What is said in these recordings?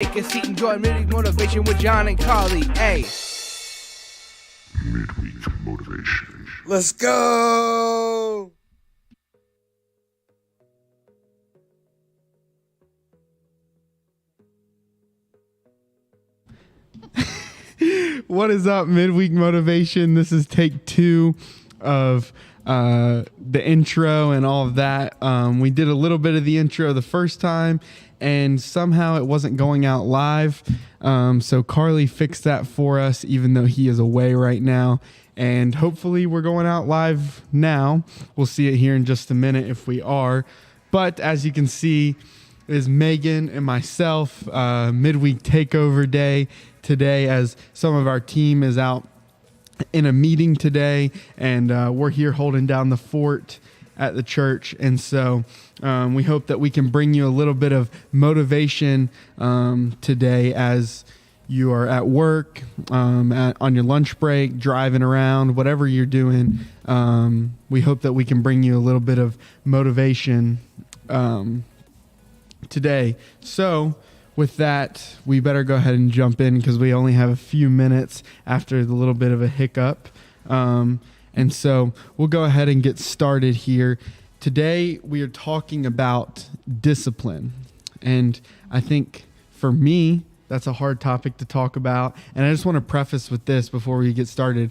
take a seat and join Midweek Motivation with John and Carly. Hey. Midweek Motivation. Let's go! What is up, Midweek Motivation? This is take 2 of the intro and all of that. We did a little bit of the intro the first time, and somehow it wasn't going out live. So Carly fixed that for us, even though he is away right now. And hopefully we're going out live now. We'll see it here in just a minute if we are. But as you can see, it is Megan and myself, midweek takeover day today, as some of our team is out in a meeting today, and we're here holding down the fort at the church. And so we hope that we can bring you a little bit of motivation today as you are at work, on your lunch break, driving around, whatever you're doing. We hope that we can bring you a little bit of motivation today. So with that, we better go ahead and jump in because we only have a few minutes after the little bit of a hiccup. And so we'll go ahead and get started here. Today, we are talking about discipline. And I think for me, that's a hard topic to talk about. And I just want to preface with this before we get started.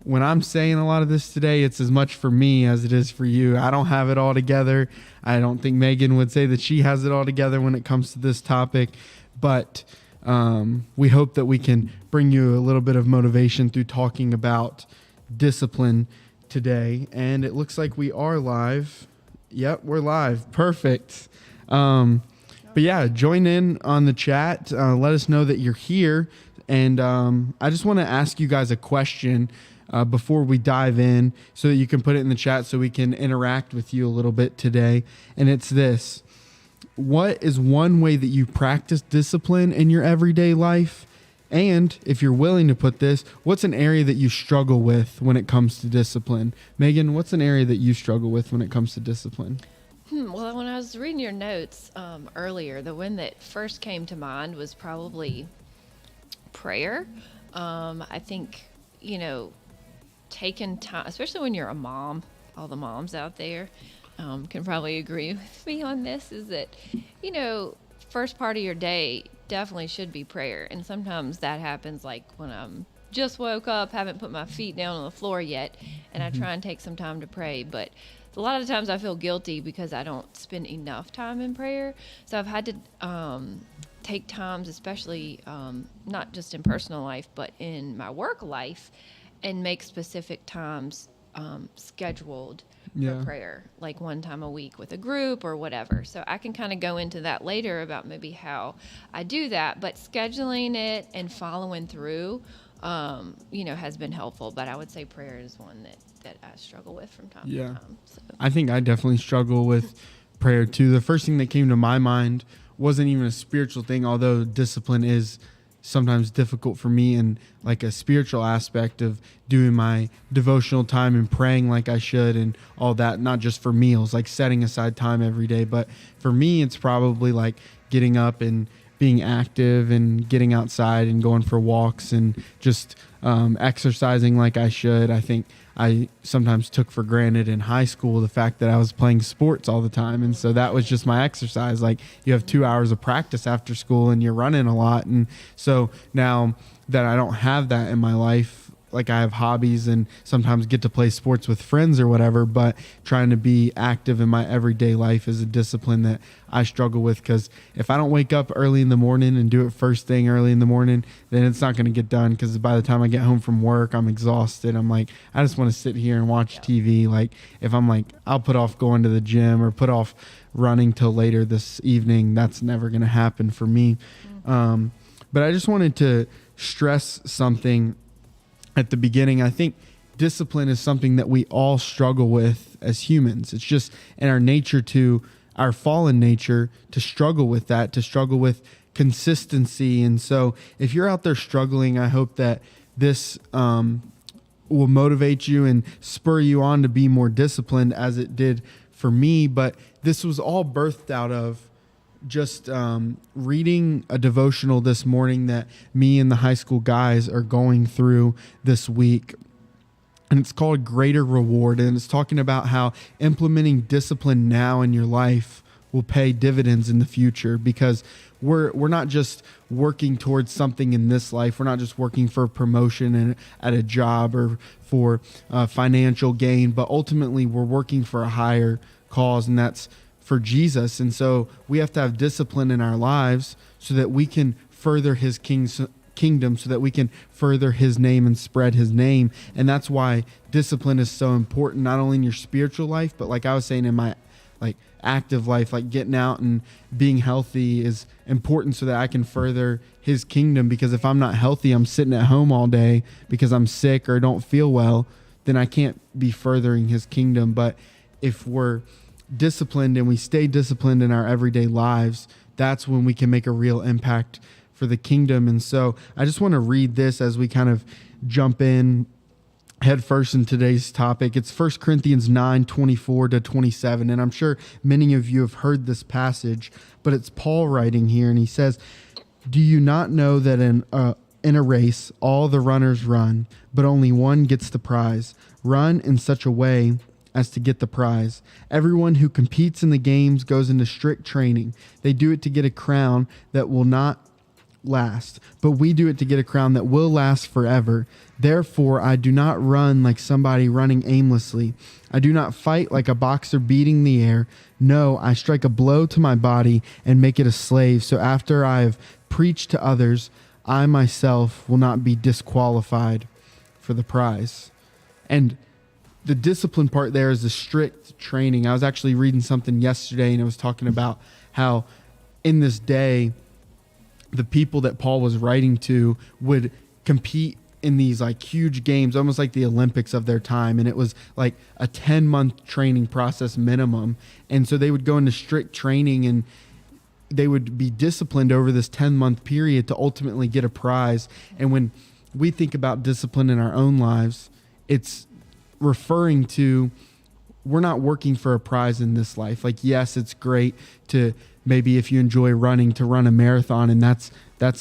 When I'm saying a lot of this today, it's as much for me as it is for you. I don't have it all together. I don't think Megan would say that she has it all together when it comes to this topic. But we hope that we can bring you a little bit of motivation through talking about discipline today. And it looks like we are live. Yep, we're live. Perfect. But yeah, join in on the chat. Let us know that you're here. And I just want to ask you guys a question before we dive in so that you can put it in the chat so we can interact with you a little bit today. And it's this: what is one way that you practice discipline in your everyday life? And if you're willing to put this, what's an area that you struggle with when it comes to discipline? Megan, what's an area that you struggle with when it comes to discipline? Well, when I was reading your notes earlier, the one that first came to mind was probably prayer. I think, taking time, especially when you're a mom, all the moms out there can probably agree with me on this, is that, first part of your day definitely should be prayer. And sometimes that happens like when I'm just woke up, haven't put my feet down on the floor yet, and I try and take some time to pray. But a lot of the times I feel guilty because I don't spend enough time in prayer. So I've had to take times, especially not just in personal life, but in my work life, and make specific times scheduled for prayer, like one time a week with a group or whatever. So I can kind of go into that later about maybe how I do that, but scheduling it and following through, has been helpful. But I would say prayer is one that I struggle with from time to time. So. I think I definitely struggle with prayer too. The first thing that came to my mind wasn't even a spiritual thing, although discipline is sometimes difficult for me in like a spiritual aspect of doing my devotional time and praying like I should and all that, not just for meals, like setting aside time every day. But for me, it's probably like getting up and being active and getting outside and going for walks and just exercising like I should. I think I sometimes took for granted in high school the fact that I was playing sports all the time. And so that was just my exercise. Like, you have 2 hours of practice after school and you're running a lot. And so now that I don't have that in my life, like I have hobbies and sometimes get to play sports with friends or whatever, but trying to be active in my everyday life is a discipline that I struggle with, because if I don't wake up early in the morning and do it first thing early in the morning, then it's not going to get done, because by the time I get home from work, I'm exhausted. I'm like, I just want to sit here and watch TV. Like, if I'm like, I'll put off going to the gym or put off running till later this evening, that's never going to happen for me. But I just wanted to stress something at the beginning. I think discipline is something that we all struggle with as humans. It's just in our nature, to our fallen nature, to struggle with that, to struggle with consistency. And so if you're out there struggling, I hope that this will motivate you and spur you on to be more disciplined, as it did for me. But this was all birthed out of just reading a devotional this morning that me and the high school guys are going through this week. And it's called Greater Reward. And it's talking about how implementing discipline now in your life will pay dividends in the future, because we're not just working towards something in this life. We're not just working for promotion at a job or for financial gain, but ultimately we're working for a higher cause, and that's for Jesus. And so we have to have discipline in our lives so that we can further his kingdom, so that we can further his name and spread his name. And that's why discipline is so important, not only in your spiritual life, but like I was saying, in my active life, like getting out and being healthy is important so that I can further his kingdom. Because if I'm not healthy, I'm sitting at home all day because I'm sick or don't feel well, then I can't be furthering his kingdom. But if we're disciplined and we stay disciplined in our everyday lives, that's when we can make a real impact for the kingdom. And so I just want to read this as we kind of jump in head first in today's topic. It's 1 Corinthians 9:24-27. And I'm sure many of you have heard this passage, but it's Paul writing here. And he says, "Do you not know that in a race, all the runners run, but only one gets the prize? Run in such a way as to get the prize. Everyone who competes in the games goes into strict training. They do it to get a crown that will not last, but we do it to get a crown that will last forever. Therefore, I do not run like somebody running aimlessly. I do not fight like a boxer beating the air. No, I strike a blow to my body and make it a slave. So after I have preached to others, I myself will not be disqualified for the prize." And the discipline part there is the strict training. I was actually reading something yesterday, and it was talking about how in this day, the people that Paul was writing to would compete in these like huge games, almost like the Olympics of their time. And it was like a 10-month training process minimum. And so they would go into strict training, and they would be disciplined over this 10-month period to ultimately get a prize. And when we think about discipline in our own lives, it's referring to, we're not working for a prize in this life. Like, yes, it's great to maybe, if you enjoy running, to run a marathon, and that's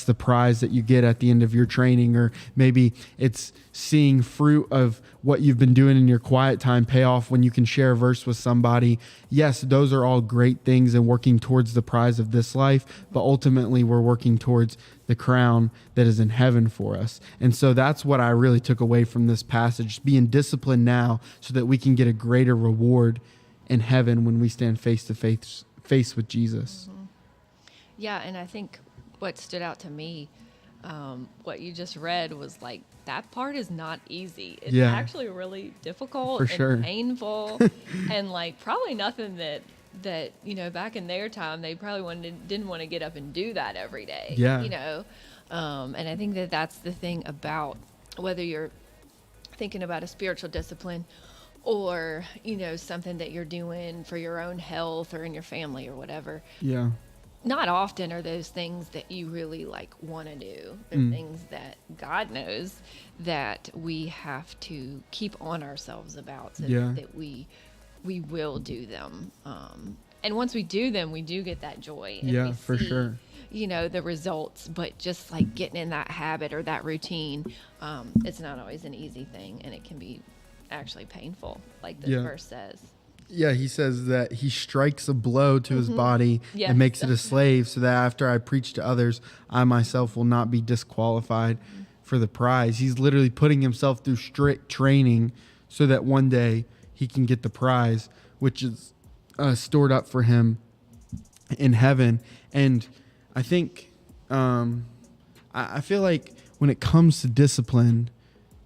the prize that you get at the end of your training. Or maybe it's seeing fruit of what you've been doing in your quiet time pay off when you can share a verse with somebody. Yes, those are all great things and working towards the prize of this life, but ultimately we're working towards the crown that is in heaven for us. And so that's what I really took away from this passage, being disciplined now so that we can get a greater reward in heaven when we stand face to face with Jesus. Mm-hmm. Yeah, and I think what stood out to me, what you just read, was like, that part is not easy. It's actually really difficult and painful, and like probably nothing that back in their time they probably didn't want to get up and do that every day. And I think that's the thing about whether you're thinking about a spiritual discipline or something that you're doing for your own health or in your family or whatever. Yeah. Not often are those things that you really want to do. They're things that God knows that we have to keep on ourselves about, so that we will do them. And once we do them, we do get that joy. And we for see, sure. The results, but just like getting in that habit or that routine, it's not always an easy thing, and it can be actually painful, like this verse says. Yeah, he says that he strikes a blow to his body and makes it a slave, so that after I preach to others, I myself will not be disqualified for the prize. He's literally putting himself through strict training so that one day he can get the prize, which is stored up for him in heaven. And I think, I feel like when it comes to discipline,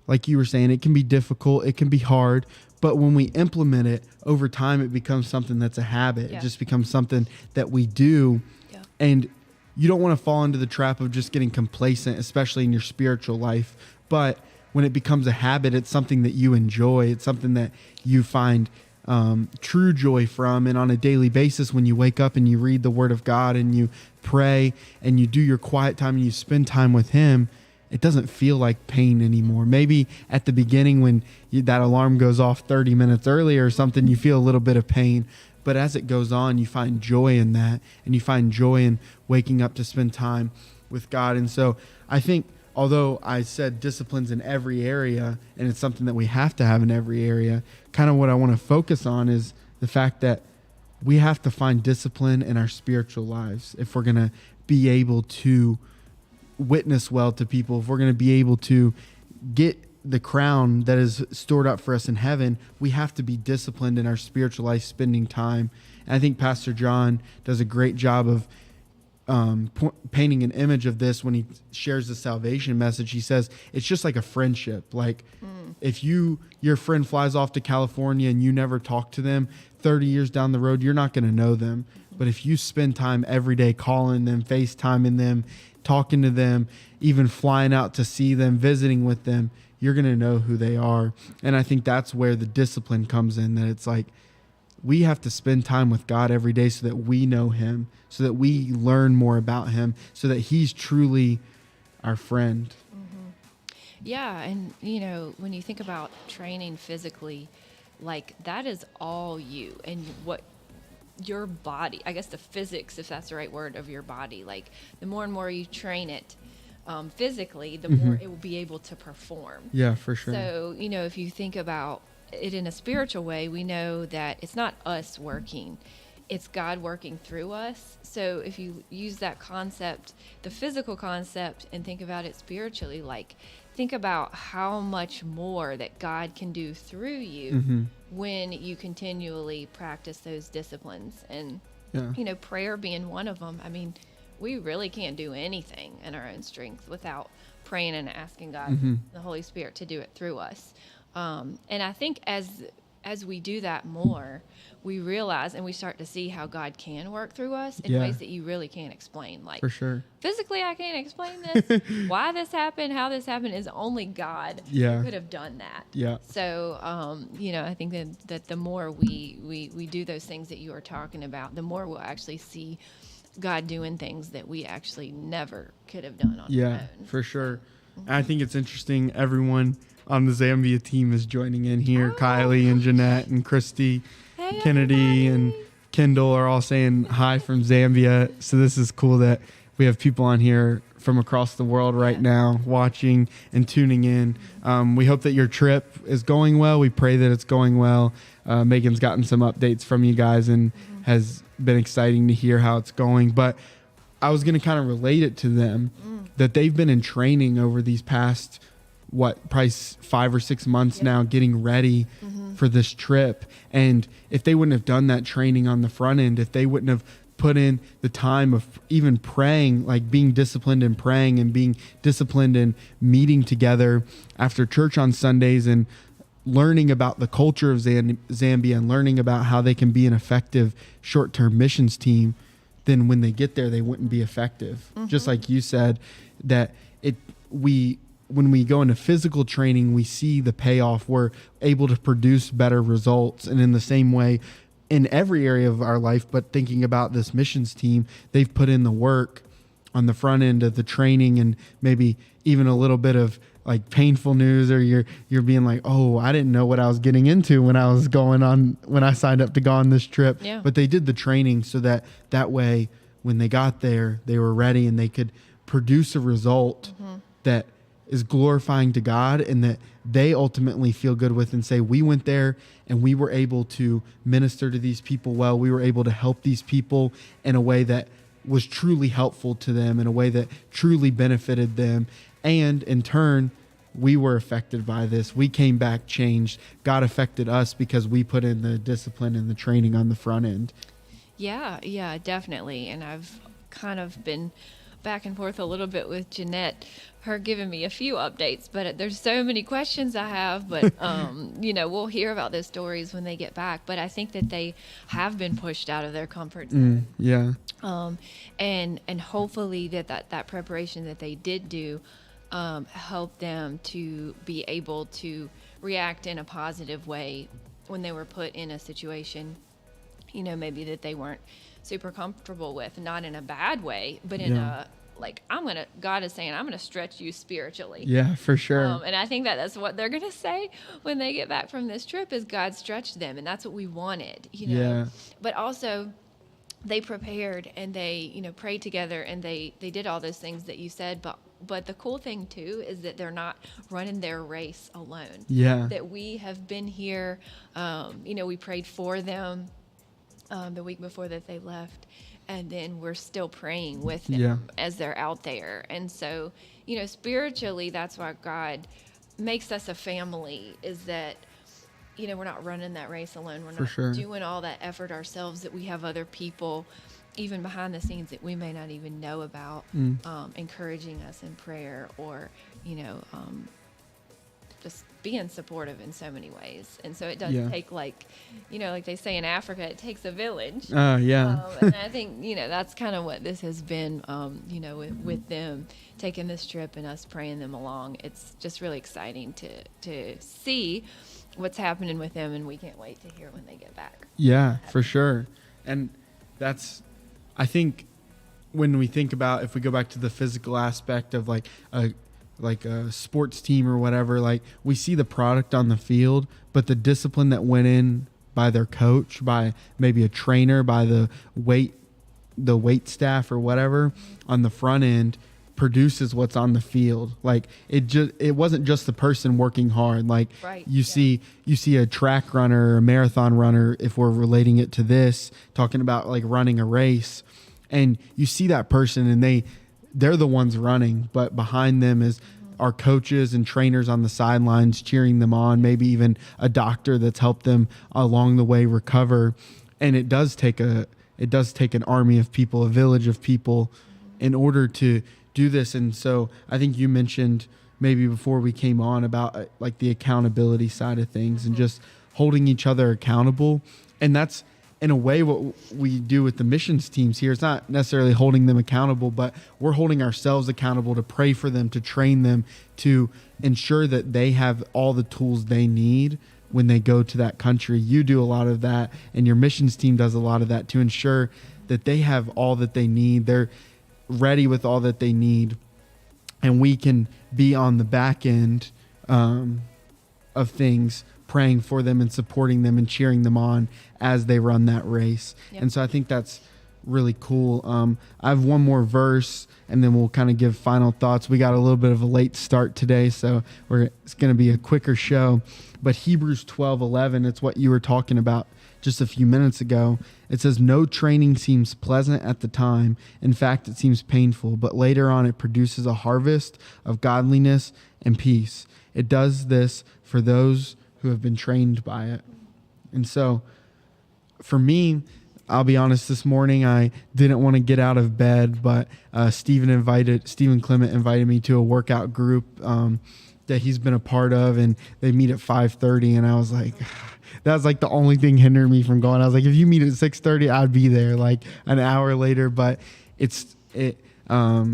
like you were saying, it can be difficult, it can be hard, but when we implement it over time, it becomes something that's a habit. It just becomes something that we do. Yeah. And you don't want to fall into the trap of just getting complacent, especially in your spiritual life. But when it becomes a habit, it's something that you enjoy. It's something that you find true joy from. And on a daily basis, when you wake up and you read the Word of God and you pray and you do your quiet time and you spend time with Him, it doesn't feel like pain anymore. Maybe at the beginning when that alarm goes off 30 minutes earlier or something, you feel a little bit of pain. But as it goes on, you find joy in that, and you find joy in waking up to spend time with God. And so I think, although I said disciplines in every area, and it's something that we have to have in every area, kind of what I want to focus on is the fact that we have to find discipline in our spiritual lives if we're going to be able to witness well to people, if we're going to be able to get the crown that is stored up for us in heaven. We have to be disciplined in our spiritual life, spending time. And I think Pastor John does a great job of painting an image of this when he shares the salvation message. He says it's just like a friendship. Like if your friend flies off to California and you never talk to them, 30 years down the road, you're not going to know them. But if you spend time every day calling them, FaceTiming them, talking to them, even flying out to see them, visiting with them, you're going to know who they are. And I think that's where the discipline comes in, that it's like we have to spend time with God every day so that we know him, so that we learn more about him, so that he's truly our friend. Yeah, and when you think about training physically, like that is all you and what your body, I guess the physics, if that's the right word, of your body. Like the more and more you train it physically, the more it will be able to perform. Yeah, for sure. So, if you think about it in a spiritual way, we know that it's not us working, it's God working through us. So if you use that concept, the physical concept, and think about it spiritually, like think about how much more that God can do through you when you continually practice those disciplines. And, prayer being one of them. I mean, we really can't do anything in our own strength without praying and asking God, the Holy Spirit, to do it through us. And I think as we do that more, we realize and we start to see how God can work through us in ways that you really can't explain. Like, for sure, physically, I can't explain this. Why this happened, how this happened, is only God who could have done that. Yeah. So, I think that the more we do those things that you are talking about, the more we'll actually see God doing things that we actually never could have done on our own. For sure. I think it's interesting. Everyone on the Zambia team is joining in here. Kylie and Jeanette and Christy, Kennedy and Kendall are all saying hi from Zambia. So this is cool that we have people on here from across the world right now watching and tuning in. We hope that your trip is going well. We pray that it's going well. Megan's gotten some updates from you guys and has been exciting to hear how it's going. But I was going to kind of relate it to them that they've been in training over these past, probably 5 or 6 months now, getting ready for this trip. And if they wouldn't have done that training on the front end, if they wouldn't have put in the time of even praying, like being disciplined in praying and being disciplined in meeting together after church on Sundays and learning about the culture of Zambia and learning about how they can be an effective short-term missions team, then when they get there, they wouldn't be effective. Just like you said, that when we go into physical training, we see the payoff. We're able to produce better results. And in the same way, in every area of our life, but thinking about this missions team, they've put in the work on the front end of the training, and maybe even a little bit of like painful news, or you're being like, oh, I didn't know what I was getting into when I signed up to go on this trip. Yeah. But they did the training so that way when they got there, they were ready and they could produce a result that is glorifying to God and that they ultimately feel good with and say, we went there and we were able to minister to these people well. We were able to help these people in a way that was truly helpful to them, in a way that truly benefited them. And in turn, we were affected by this. We came back changed. God affected us because we put in the discipline and the training on the front end. Yeah, definitely. And I've kind of been back and forth a little bit with Jeanette, her giving me a few updates, but there's so many questions I have, but we'll hear about those stories when they get back. But I think that they have been pushed out of their comfort zone. And hopefully that preparation that they did do helped them to be able to react in a positive way when they were put in a situation, maybe that they weren't super comfortable with, not in a bad way, but in a like, God is saying, I'm going to stretch you spiritually. Yeah, for sure. And I think that's what they're going to say when they get back from this trip is God stretched them. And that's what we wanted, Yeah. But also they prepared and they, prayed together and they did all those things that you said. But the cool thing too is that they're not running their race alone. Yeah. That we have been here. We prayed for them the week before that they left. And then we're still praying with them as they're out there. And so, spiritually, that's why God makes us a family, is that, we're not running that race alone. We're not doing all that effort ourselves, that we have other people, even behind the scenes, that we may not even know about, encouraging us in prayer or, just being supportive in so many ways. And so it does take, like they say in Africa, it takes a village. And I think, that's kind of what this has been, with them taking this trip and us praying them along. It's just really exciting to see what's happening with them, and we can't wait to hear when they get back. Yeah, for sure. And I think when we think about, if we go back to the physical aspect of like a sports team or whatever, like we see the product on the field, but the discipline that went in by their coach, by maybe a trainer, by the weight staff or whatever on the front end produces what's on the field. Like it wasn't just the person working hard. Like you see a track runner or a marathon runner, if we're relating it to this, talking about like running a race, and you see that person and they're the ones running, but behind them is our coaches and trainers on the sidelines cheering them on, maybe even a doctor that's helped them along the way recover. And it does take an army of people, a village of people, in order to do this. And so I think you mentioned maybe before we came on about like the accountability side of things and just holding each other accountable. And that's, in a way, what we do with the missions teams here. It's not necessarily holding them accountable, but we're holding ourselves accountable to pray for them, to train them, to ensure that they have all the tools they need when they go to that country. You do a lot of that, and your missions team does a lot of that to ensure that they have all that they need. They're ready with all that they need, and we can be on the back end of things, praying for them and supporting them and cheering them on as they run that race. And so I think that's really cool. I have one more verse and then we'll kind of give final thoughts. We got a little bit of a late start today, so it's going to be a quicker show. But Hebrews 12:11, it's what you were talking about just a few minutes ago. It says, "No training seems pleasant at the time. In fact, it seems painful, but later on it produces a harvest of godliness and peace. It does this for those who have been trained by it." And so for me, I'll be honest, this morning I didn't want to get out of bed, but Stephen Clement invited me to a workout group that he's been a part of, and they meet at 5:30, and I was like, that was like the only thing hindering me from going. I was like, if you meet at 6:30, I'd be there like an hour later. But I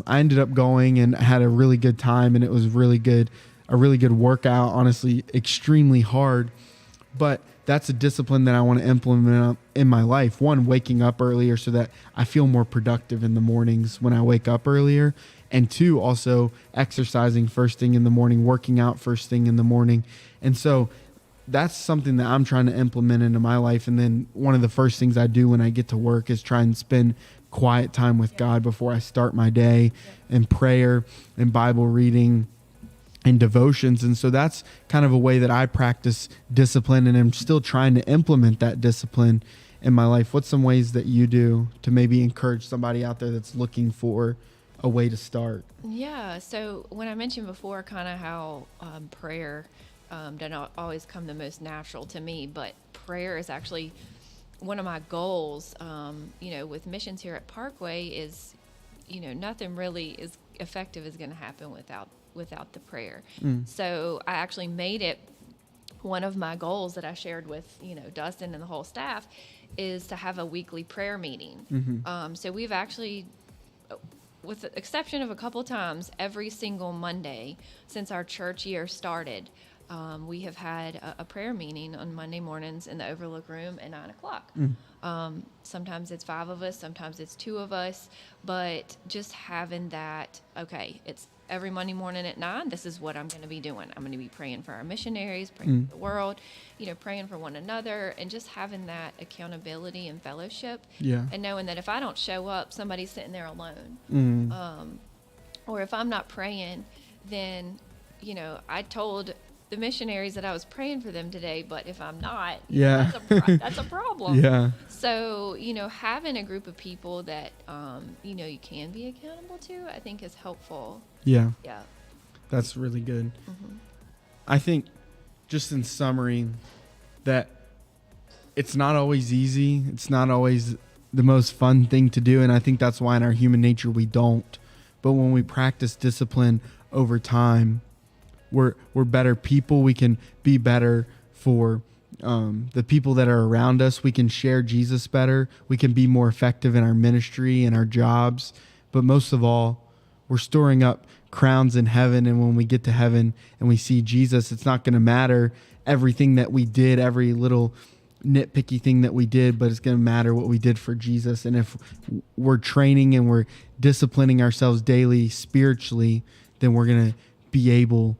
ended up going and had a really good time, and it was a really good workout, honestly, extremely hard. But that's a discipline that I want to implement in my life. One, waking up earlier so that I feel more productive in the mornings when I wake up earlier. And two, also exercising first thing in the morning, working out first thing in the morning. And so that's something that I'm trying to implement into my life. And then one of the first things I do when I get to work is try and spend quiet time with God before I start my day, and prayer and Bible reading and devotions. And so that's kind of a way that I practice discipline, and I'm still trying to implement that discipline in my life. What's some ways that you do to maybe encourage somebody out there that's looking for a way to start? Yeah, so when I mentioned before kind of how prayer doesn't always come the most natural to me, but prayer is actually one of my goals, with missions here at Parkway is, nothing really is effective is going to happen without the prayer. So I actually made it one of my goals that I shared with, Dustin and the whole staff, is to have a weekly prayer meeting. So we've actually, with the exception of a couple times, every single Monday since our church year started, we have had a prayer meeting on Monday mornings in the Overlook Room at 9 o'clock. Sometimes it's 5 of us, sometimes it's 2 of us, but just having that, okay, it's every Monday morning at 9, this is what I'm going to be doing. I'm going to be praying for our missionaries, praying for the world, praying for one another, and just having that accountability and fellowship. Yeah. And knowing that if I don't show up, somebody's sitting there alone. Mm. Or if I'm not praying, then, I told the missionaries that I was praying for them today, but if I'm not, Yeah. that's a problem. Yeah. So, having a group of people that, you can be accountable to, I think is helpful. Yeah. Yeah. That's really good. I think, just in summary, that it's not always easy. It's not always the most fun thing to do. And I think that's why in our human nature we don't. But when we practice discipline over time, we're better people. We can be better for the people that are around us. We can share Jesus better. We can be more effective in our ministry and our jobs. But most of all, we're storing up crowns in heaven. And when we get to heaven and we see Jesus, it's not going to matter everything that we did, every little nitpicky thing that we did, but it's going to matter what we did for Jesus. And if we're training and we're disciplining ourselves daily spiritually, then we're going to be able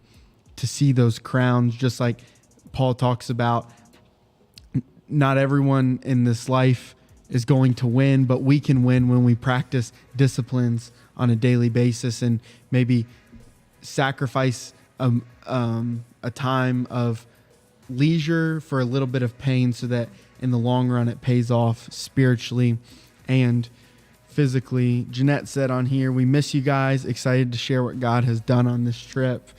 to see those crowns, just like Paul talks about. Not everyone in this life is going to win, but we can win when we practice disciplines on a daily basis and maybe sacrifice a time of leisure for a little bit of pain so that in the long run it pays off spiritually and physically. Jeanette said on here, we miss you guys, excited to share what God has done on this trip.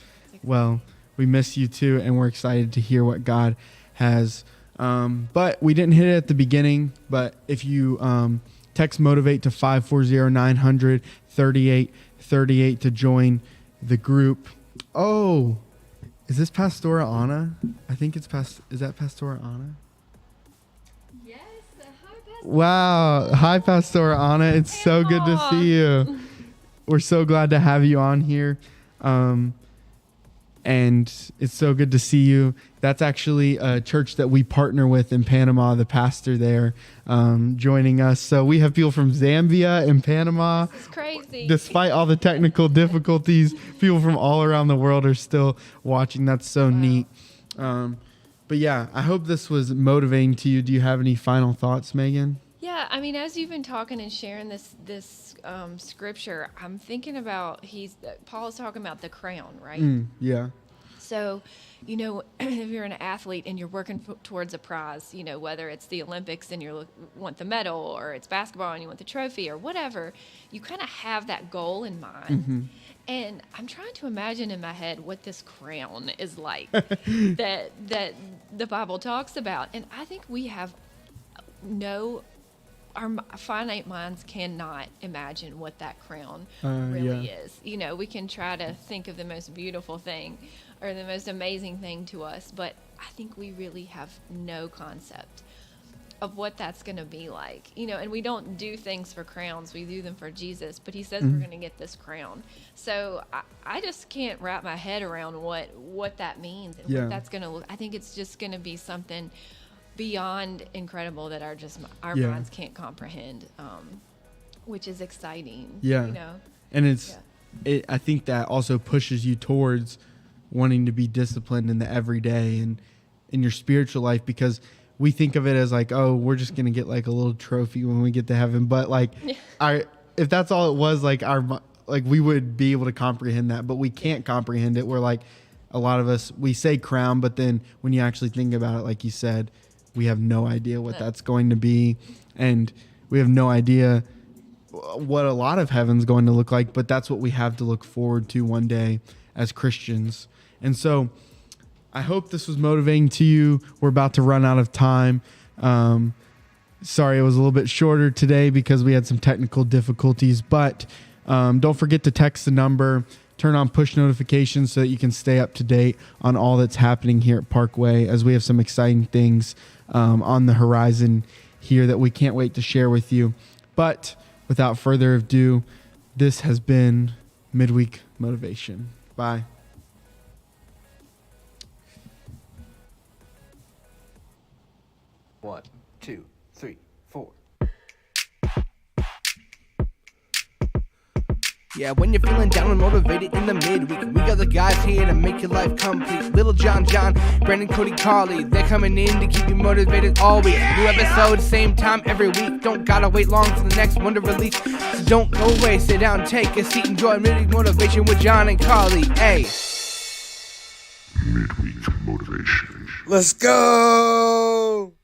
Well, we miss you too, and we're excited to hear what God has. But we didn't hit it at the beginning, but if you text Motivate to 540-900-3838 to join the group. Oh, is this Pastora Anna? I think it's is that Pastora Anna? Yes. Hi, Pastor. Wow. Hi, Pastora Anna. It's so good to see you. We're so glad to have you on here. And it's so good to see you. That's actually a church that we partner with in Panama, the pastor there joining us. So we have people from Zambia and Panama. This is crazy. Despite all the technical difficulties, people from all around the world are still watching. That's so neat. But yeah, I hope this was motivating to you. Do you have any final thoughts, Megan? Yeah, I mean, as you've been talking and sharing this scripture, I'm thinking about Paul's talking about the crown, right? Yeah. So, if you're an athlete and you're working towards a prize, whether it's the Olympics and you want the medal, or it's basketball and you want the trophy, or whatever, you kind of have that goal in mind. And I'm trying to imagine in my head what this crown is like that the Bible talks about. And I think we have our finite minds cannot imagine what that crown really is. We can try to think of the most beautiful thing or the most amazing thing to us, but I think we really have no concept of what that's going to be like. And we don't do things for crowns. We do them for Jesus, but he says we're going to get this crown. So I just can't wrap my head around what that means and what that's going to look. I think it's just going to be something beyond incredible that our minds can't comprehend, which is exciting. And I think that also pushes you towards wanting to be disciplined in the everyday and in your spiritual life, because we think of it as like, oh, we're just gonna get like a little trophy when we get to heaven, but like if that's all it was, like we would be able to comprehend that, but we can't comprehend it. We're like, a lot of us, we say crown, but then when you actually think about it, like you said, we have no idea what that's going to be, and we have no idea what a lot of heaven's going to look like, but that's what we have to look forward to one day as Christians. And so I hope this was motivating to you. We're about to run out of time. Sorry, it was a little bit shorter today because we had some technical difficulties, but don't forget to text the number, turn on push notifications so that you can stay up to date on all that's happening here at Parkway, as we have some exciting things on the horizon here that we can't wait to share with you. But without further ado, this has been Midweek Motivation. Bye. One, two, three, four. Yeah, when you're feeling down and motivated in the midweek, we got the guys here to make your life complete. Little John, Brandon, Cody, Carly, they're coming in to keep you motivated all week. New episodes, same time every week. Don't gotta wait long for the next one to release. So don't go away, sit down, take a seat, enjoy Midweek Motivation with John and Carly. Hey. Midweek Motivation. Let's go.